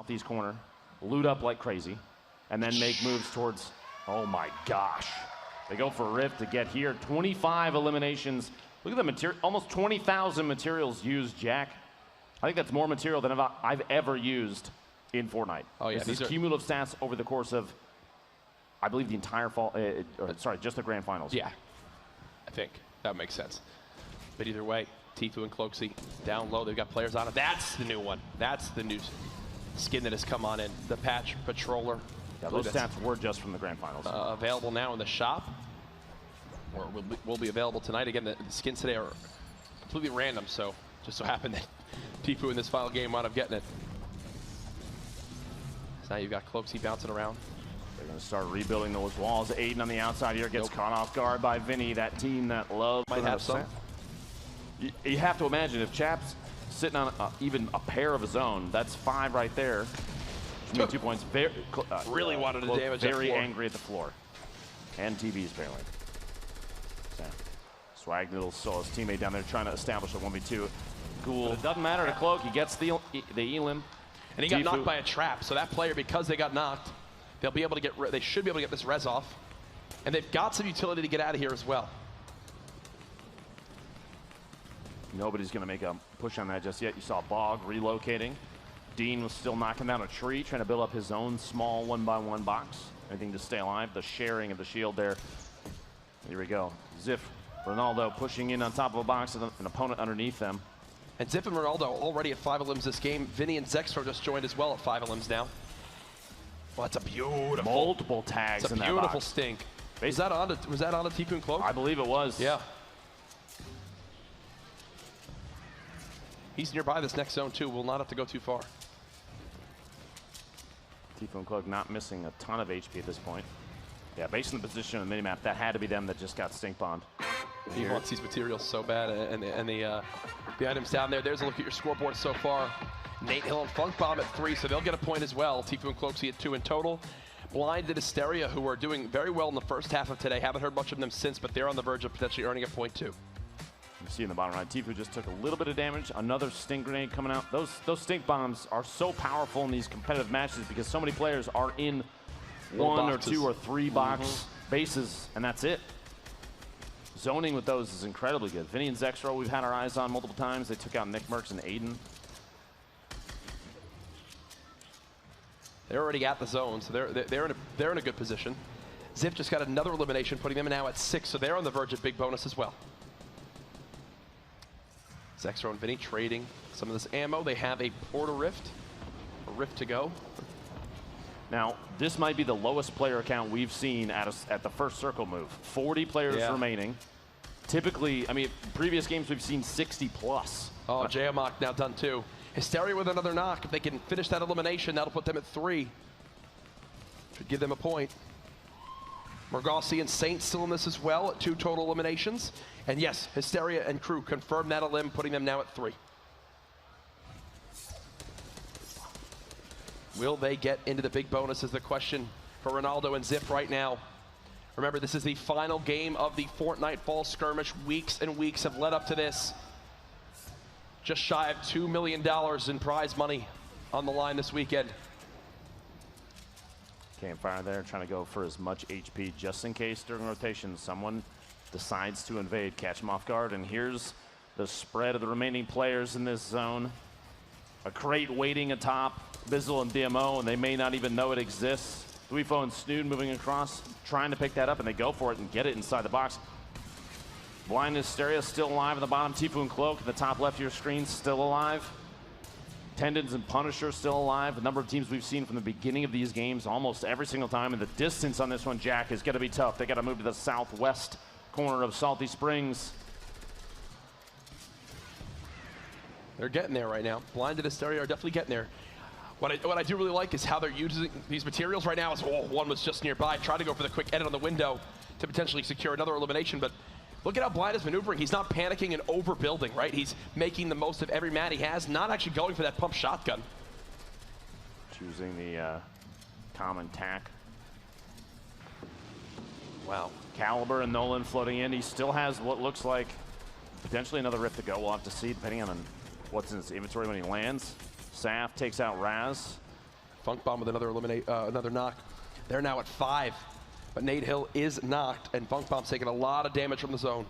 southeast corner, loot up like crazy, and then make moves towards, oh my gosh. They go for a rift to get here. 25 eliminations. Look at the material, almost 20,000 materials used, Jack. I think that's more material than I've ever used in Fortnite. Oh yeah, these are cumulative stats over the course of, I believe, the entire fall, sorry, just the grand finals. Yeah, I think that makes sense. But either way, Teifu and Cloaksy down low. They've got players on it. That's the new one. That's the new skin that has come on in. The patch patroller. Yeah, those stats were just from the grand finals. Available now in the shop, or will be available tonight. Again, the skins today are completely random, so just so happened that Teifu in this final game wound up getting it. So now you've got Cloaksy bouncing around. They're going to start rebuilding those walls. Aiden on the outside here gets caught off guard by Vinny, that team that loves. Might have some. You have to imagine if Chap's sitting on even a pair of his own, that's 5 right there. 2 points. Really wanted to damage that Very floor. angry at the floor. And TV's barely. So, Swag Noodle saw his teammate down there trying to establish a 1v2. Cool. But it doesn't matter to Cloak. He gets the elim. And he got knocked by a trap. So that player, because they got knocked, they'll be able to get. They should be able to get this res off. And they've got some utility to get out of here as well. Nobody's going to make a push on that just yet. You saw Bog relocating. Dean was still knocking down a tree, trying to build up his own small 1x1 box. Anything to stay alive. The sharing of the shield there. Here we go. Ziff, Ronaldo pushing in on top of a box with an opponent underneath them. And Ziff and Ronaldo already at 5 elims this game. Vinny and Zextro just joined as well at 5 elims now. Well, that's a beautiful. Multiple tags in that box. It's a beautiful stink. Was that on a Teifu and Cloak? I believe it was. Yeah. He's nearby this next zone too. Will not have to go too far. Teifu and Cloak not missing a ton of HP at this point. Yeah, based on the position on the minimap, that had to be them that just got stink bombed. He wants these materials so bad, and the items down there. There's a look at your scoreboard so far. Nate Hill and Funk Bomb at 3, so they'll get a point as well. Teifu and Cloaksy at 2 in total. Blind and Hysteria, who are doing very well in the first half of today. Haven't heard much of them since, but they're on the verge of potentially earning a point too. You see in the bottom right, Teifu just took a little bit of damage. Another stink grenade coming out. Those stink bombs are so powerful in these competitive matches because so many players are in 1 or 2 or 3 box bases, and that's it. Zoning with those is incredibly good. Vinny and Zextro, we've had our eyes on multiple times. They took out Nick Merckx and Aiden. They're already at the zone, so they're in a good position. Ziff just got another elimination, putting them now at 6, so they're on the verge of big bonus as well. Zextro and Vinny trading some of this ammo. They have a Portal Rift, a Rift to go. Now, this might be the lowest player count we've seen at the first circle move. 40 players remaining. Typically, I mean, previous games we've seen 60 plus. Oh, Jayamok now done too. Hysteria with another knock. If they can finish that elimination, that'll put them at 3. Should give them a point. Morgossi and Saint still in this as well at 2 total eliminations. And yes, Hysteria and crew confirm that elim, putting them now at 3. Will they get into the big bonus is the question for Ronaldo and Ziff right now. Remember, this is the final game of the Fortnite Fall Skirmish. Weeks and weeks have led up to this. Just shy of $2 million in prize money on the line this weekend. Campfire there, trying to go for as much HP just in case during rotation someone decides to invade, catch them off guard. And here's the spread of the remaining players in this zone. A crate waiting atop Bizzle and DMO, and they may not even know it exists. Weifo and Snood moving across, trying to pick that up, and they go for it and get it inside the box. Blind Hysteria still alive at the bottom. Teifu and Cloak at the top left of your screen still alive. Tendons and Punisher still alive. A number of teams we've seen from the beginning of these games almost every single time, and the distance on this one, Jack, is going to be tough. They got to move to the southwest corner of Salty Springs. They're getting there right now. Blind and Hysteria are definitely getting there. What I do really like is how they're using these materials right now. One was just nearby, tried to go for the quick edit on the window to potentially secure another elimination, but look at how Blind is maneuvering. He's not panicking and overbuilding, right? He's making the most of every mat he has, not actually going for that pump shotgun. Choosing the common tack. Wow. Caliber and Nolan floating in. He still has what looks like potentially another rift to go. We'll have to see depending on what's in his inventory when he lands. Saf takes out Raz. Funk Bomb with another knock. They're now at 5, but Nate Hill is knocked, and Funk Bomb's taking a lot of damage from the zone.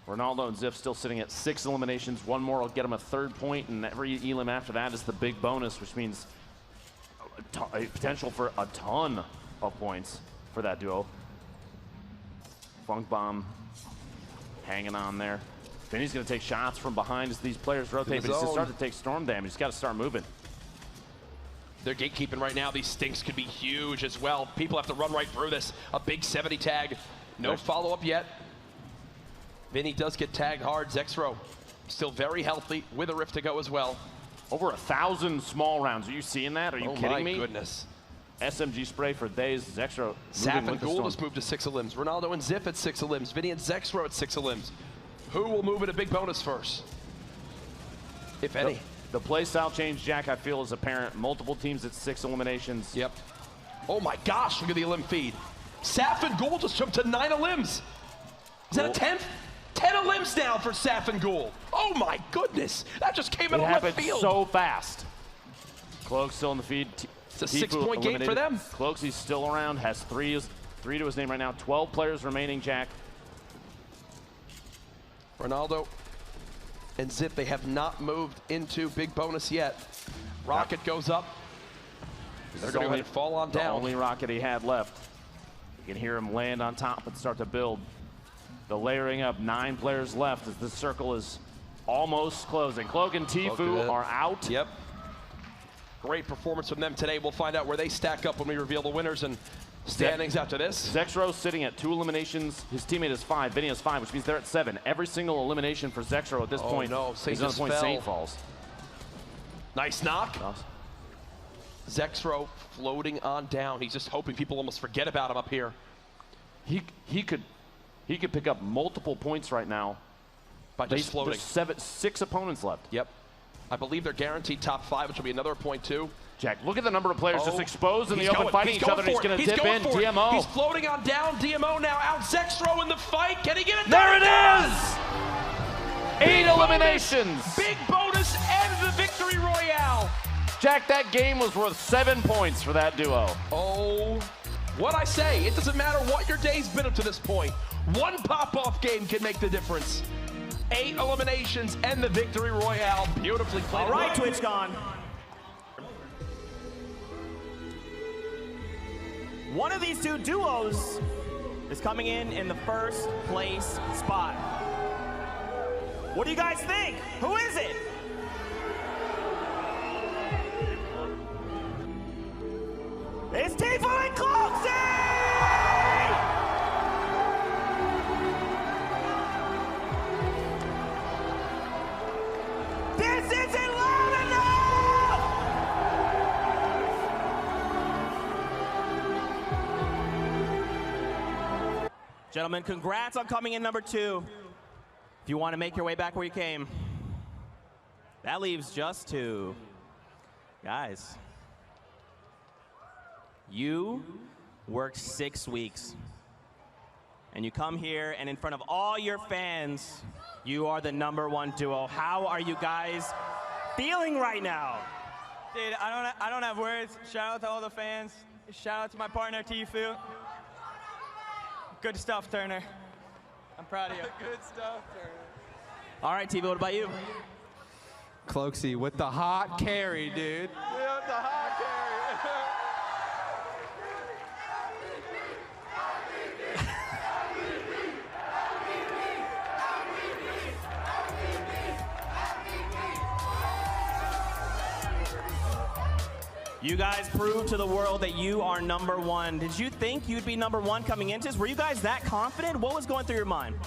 Ronaldo and Ziff still sitting at 6 eliminations. One more will get them a 3rd point, and every elim after that is the big bonus, which means a potential for a ton of points for that duo. Funk Bomb hanging on there. Vinny's going to take shots from behind as these players rotate, but he's starting to take storm damage. He's got to start moving. They're gatekeeping right now. These stinks could be huge as well. People have to run right through this. A big 70 tag. No follow-up yet. Vinny does get tagged hard. Zexro still very healthy with a rift to go as well. Over 1,000 small rounds. Are you seeing that? Are you kidding me? Oh my goodness. SMG spray for days. Zexro. Saf and Gould has moved to 6 elims. Ronaldo and Ziff at 6 elims. Vinny and Zexro at 6 elims. Who will move in a big bonus first? If any. The play style change, Jack, I feel is apparent. Multiple teams at 6 eliminations. Yep. Oh my gosh, look at the elim feed. Saf and Gould just jumped to 9 elims. Is that a 10th? 10 elims now for Saf and Gould. Oh my goodness. That just came out of left field. So fast. Cloak still in the feed. It's a 6-point game for them. Cloaksy's still around, has 3 to his name right now. 12 players remaining, Jack. Ronaldo and Zip, they have not moved into big bonus yet. Rocket goes up. They're going to fall on down. The only rocket he had left. You can hear him land on top and start to build. The layering up, 9 players left as the circle is almost closing. Cloak and Tifu are out. Yep. Great performance from them today. We'll find out where they stack up when we reveal the winners and standings after this. Zexro sitting at 2 eliminations. His teammate is 5. Vinny has 5, which means they're at 7. Every single elimination for Zexro at this point is on the point Saint falls. Nice knock. Zexro floating on down. He's just hoping people almost forget about him up here. He could pick up multiple points right now by just floating. There's 6 opponents left. Yep. I believe they're guaranteed top 5, which will be another point too. Jack, look at the number of players just exposed in the open fighting each other. He's going to dip in. DMO. He's floating on down. DMO now out. Zexro in the fight. Can he get it? There it is! 8 eliminations. Big bonus and the victory royale. Jack, that game was worth 7 points for that duo. Oh, what I say, it doesn't matter what your day's been up to this point. One pop-off game can make the difference. 8 eliminations and the victory royale. Beautifully played. All right, TwitchCon. One of these 2 duos is coming in the first place spot. What do you guys think? Who is it? It's Tيفو and Cloaksy! This isn't loud enough! Gentlemen, congrats on coming in number 2. If you want to make your way back where you came, that leaves just 2. Guys, you worked 6 weeks, and you come here, and in front of all your fans, you are the #1 duo. How are you guys feeling right now? Dude, I don't have words. Shout out to all the fans. Shout out to my partner, Tifu. Good stuff, Turner. I'm proud of you. Good stuff, Turner. All right, Tifu, what about you? Cloaksy with the hot carry, dude. Yeah, the hot carry. You guys proved to the world that you are #1. Did you think you'd be #1 coming into this? Were you guys that confident? What was going through your mind?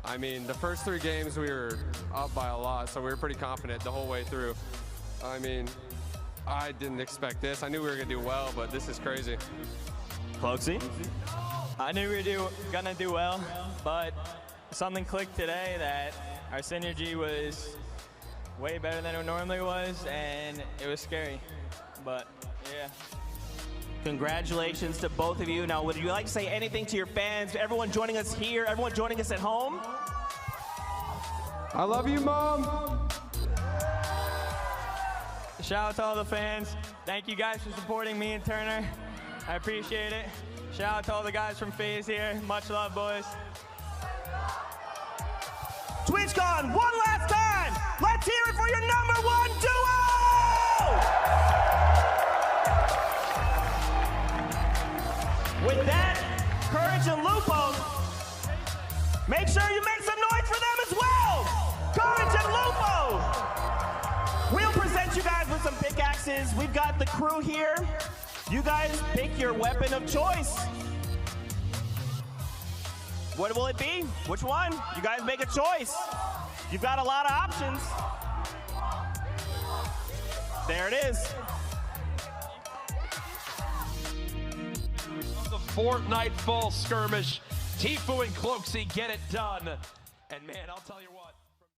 I mean, the first 3 games we were up by a lot, so we were pretty confident the whole way through. I mean, I didn't expect this. I knew we were going to do well, but this is crazy. Cloaksy? I knew we were gonna do well, but something clicked today that our synergy was way better than it normally was, and it was scary. But yeah. Congratulations to both of you. Now, would you like to say anything to your fans, everyone joining us here, everyone joining us at home? I love you, Mom. Shout out to all the fans. Thank you guys for supporting me and Turner. I appreciate it. Shout out to all the guys from FaZe here. Much love, boys. TwitchCon, one last time. Let's hear it for your #1 duo! With that, Courage and Lupo, make sure you make some noise for them as well. Courage and Lupo. We'll present you guys with some pickaxes. We've got the crew here. You guys pick your weapon of choice. What will it be? Which one? You guys make a choice. You've got a lot of options. There it is. The Fortnite Fall skirmish. Tiefu and Cloaksy get it done. And man, I'll tell you what.